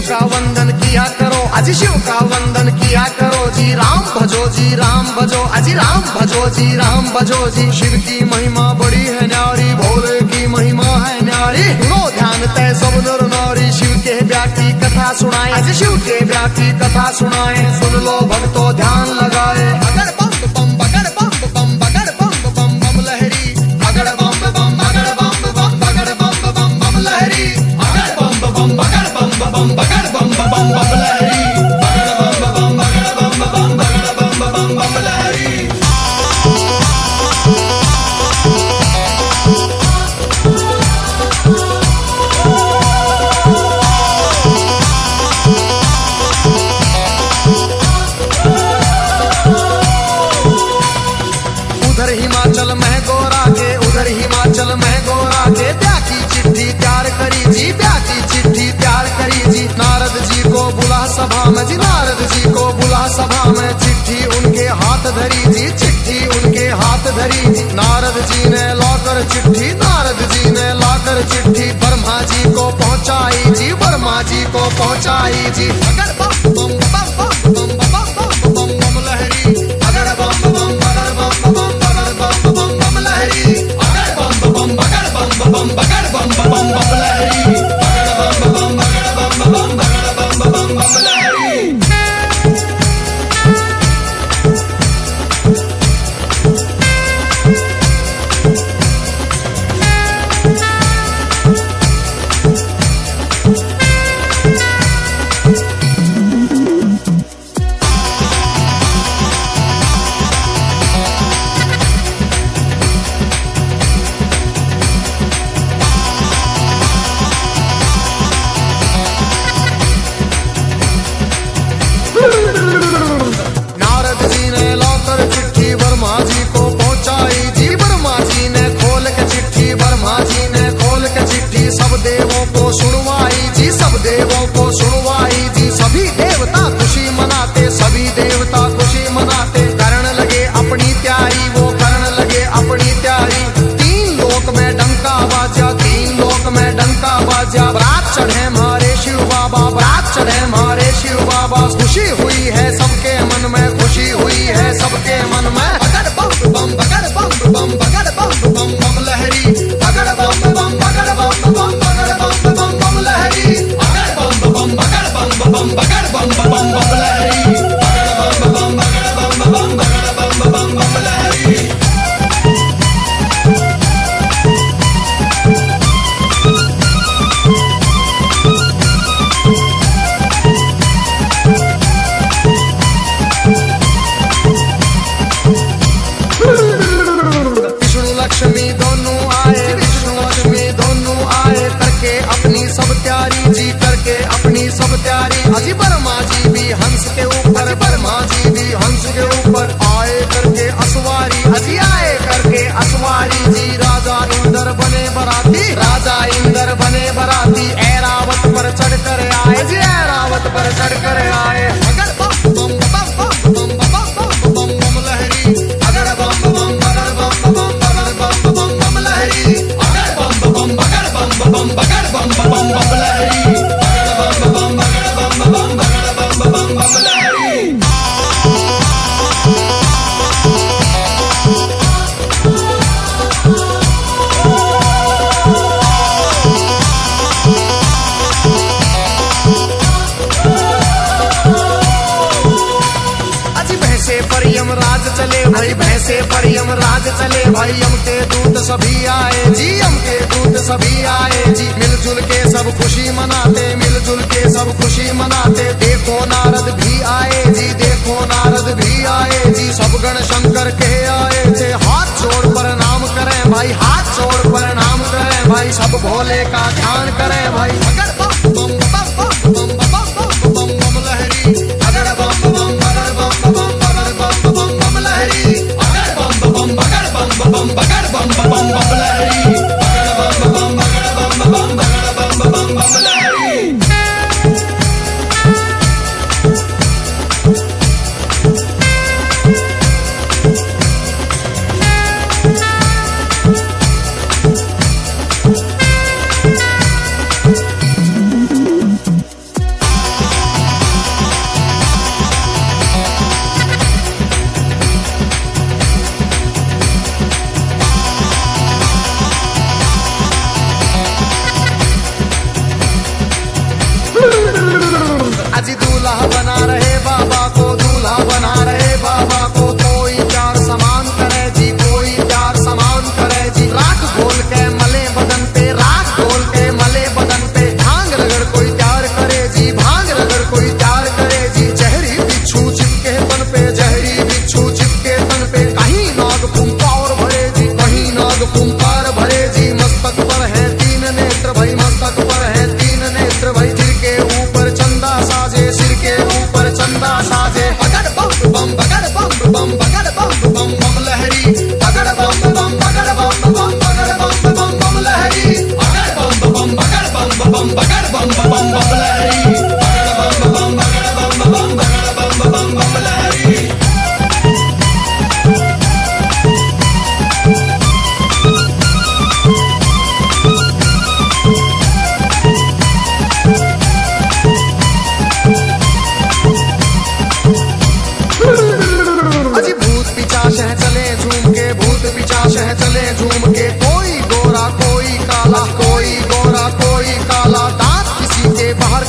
का वंदन किया करो, अजी शिव का वंदन किया करो जी। राम भजो जी राम भजो, अजी राम भजो जी राम भजो जी। शिव की महिमा बड़ी है न्यारी, भोले की महिमा है न्यारी। लो ध्यान तय सब नर नारी, शिव के ब्याह की कथा सुनाए, अजी शिव के ब्याह की कथा सुनाए। सुन लो भक्तों ध्यान लगाए। अगर बम बम बगर बम बम बगर बम बम बम लहरी, अगर बम बम बगर बम बम बगर बम बम बम लहरी, अगर बम बम बगर बम बम बगर बम बम बम लहरी, अगर बम बम बगर बम बम बगर बम बम बम लहरी। उधर हिमाचल में गोरा के, उधर हिमाचल में गोरा के ब्याह की चिट्ठी तैयार करी जी, ब्याह की चिट्ठी तैयार करी जी। नारद जी को बुला सभा में जी, नारद जी को बुला सभा में। चिट्ठी उनके हाथ धरी जी, चिट्ठी उनके हाथ धरी जी। नारद जी ने लाकर चिट्ठी, नारद जी ने लाकर चिट्ठी ब्रह्मा जी को पहुंचाई जी, ब्रह्मा जी को पहुंचाई जी। अगर बम बम बम बम बम बम बम बम लहरी, अगर बम बम बगर बम बम बगर बम बम बम लहरी, अगर बम बम बगर बम बम बगर बम बम बम लहरी, अगर बम बम बगर बम बम बगर बम बम बम लहरी। नारद जी ने लाकर चिट्ठी ब्रह्मा जी को पहुंचाई जी, ब्रह्मा जी ने खोल के चिट्ठी, ब्रह्मा जी ने खोल के चिट्ठी सब देवों को सुनवाई जी, सब देवों को सुनवाई जी। सभी देवता खुशी मनाते, सभी देवता खुशी मनाते। करण लगे अपनी तैयारी, वो करण लगे अपनी तैयारी। तीन लोक में डंका बाजा, तीन लोक में डंका बाजा। बरात चढ़े मारे शिव बाबा, बरात चढ़े मारे शिव बाबा। खुशी हुई है सबके मन में, खुशी हुई है सबके मन में। अगर बम बम बगर बम बम बगर बम बम बम लहरी, अगर बम बम बगर बम बम बगर बम बम बम लहरी, अगर बम बम बगर बम बम बगर बम बम बम लहरी, अगर बम बम बगर बम बम बगर बम बम बम लहरी। विष्णु लक्ष्मी दोनों आए, विष्णु लक्ष्मी दोनों आए। करके अपनी सब तैयारी जी, करके अपनी सब तैयारी। अजी ब्रह्मा जी भी हंस के ऊपर, ब्रह्मा जी भी हंस के ऊपर आए करके असवारी, अजी आए करके असवारी जी। राजा इंद्र बने बराती, राजा इंद्र बने बराती। ऐरावत पर चढ़ कर आए जी, ऐरावत पर चढ़ कर आए। अगर बम बम बम बम बम बम बम बम लहरी, अगर बम बम बगर बम बम बगर बम बम बम लहरी, अगर बम बम बगर बम बम बगर बम बम बम लहरी, अगर बम बम बगर बम बम बगर बम बम बम लहरी। भैंसे पर यमराज चले भाई, भैंसे पर यमराज चले भाई। यम के दूत सभी आए जी, यम के दूत सभी आए जी। मिलजुल के सब खुशी मनाते, मिलजुल के सब खुशी मनाते। देखो नारद भी आए जी, देखो नारद भी आए जी। सब गण शंकर के आए थे, हाथ जोड़ प्रणाम करें भाई, हाथ जोड़ प्रणाम करें भाई। सब भोले का ध्यान करें भाई। अगर बम बम बम बम बम बम बम लहरी, अगर बम बम बगर बम बम बम बम लहरी, अगर बम बम बगर बम बगर बम बम लहरी, अगर बम बम बगर बम बगर बम लहरी।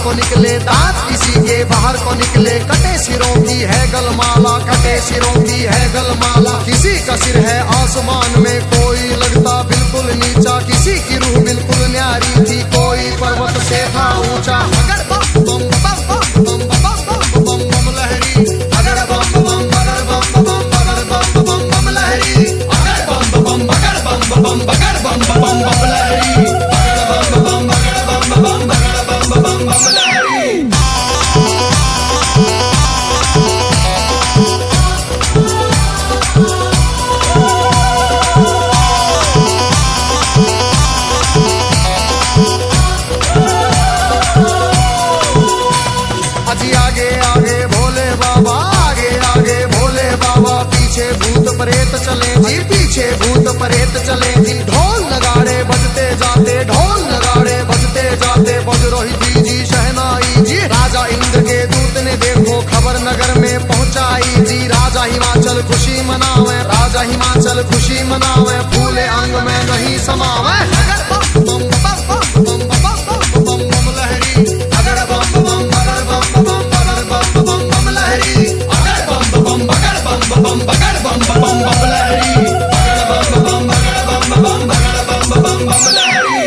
को निकले दांत, किसी के बाहर को निकले कटे सिरों की है गलमाला, कटे सिरों की है गलमाला। किसी का सिर है आसमान में, कोई लगता बिल्कुल नीचा, किसी की रूह बिल्कुल न्यारी थी, कोई पर्वत से था ऊंचा। अगर बम बम बम बम बम बम बम बम लहरी, अगर बम बम बगर बम बम बगर बम बम बम लहरी, अगर बम बम बगर बम बम बगर बम बम बम लहरी, अगर बम बम बगर बम बम बगर बम बम बम लहरी। आगे आगे भोले बाबा, आगे आगे भोले बाबा, पीछे भूत प्रेत चले जी, पीछे भूत प्रेत चले जी। ढोल नगाड़े बजते जाते, ढोल नगाड़े बजते जाते, बज रही जी शहनाई जी। राजा इंद्र के दूत ने देखो खबर नगर में पहुंचाई जी। राजा हिमाचल खुशी मनावे, राजा हिमाचल खुशी मनावे, फूले अंग में नहीं समावे। अगर बम बम बम बम बम बम बम लहरी, अगर बम बम बगर बम बम बम बम लहरी, अगर बम बम बगर बम बम बगर बम बम लहरी, अगर बम बम बगर बम बम बगर बम बम लहरी।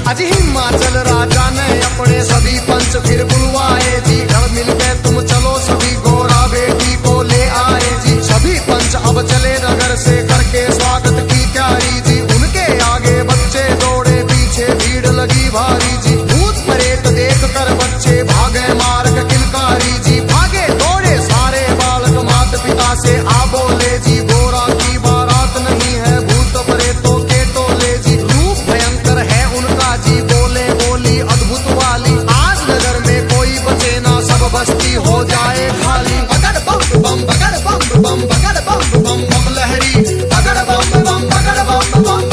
आज हिमाचल राजा ने अपने सभी पंच फिर बुलवाए जी। घर मिलके तुम चलो सभी गोरा बेटी को ले आए जी। सभी पंच अब चले नगर से करके स्वागत की तैयारी जी। उनके आगे बच्चे दौड़े, पीछे भीड़ लगी भारी जी। भूत प्रेत देख कर बच्चे भागे मार्ग किलकारी जी। भागे दौड़े सारे बालक माता पिता से आ बोले जी, गोरा की बारात नहीं है भूत प्रेतों के टोले जी। रूप भयंकर है उनका जी, बोले बोली अद्भुत वाली, आज नगर में कोई बचे ना, सब बस्ती हो जाए खाली। अगर बम बम बगर बम बम बगर बम बम बम लहरी, अगर बम बम बगर बम बम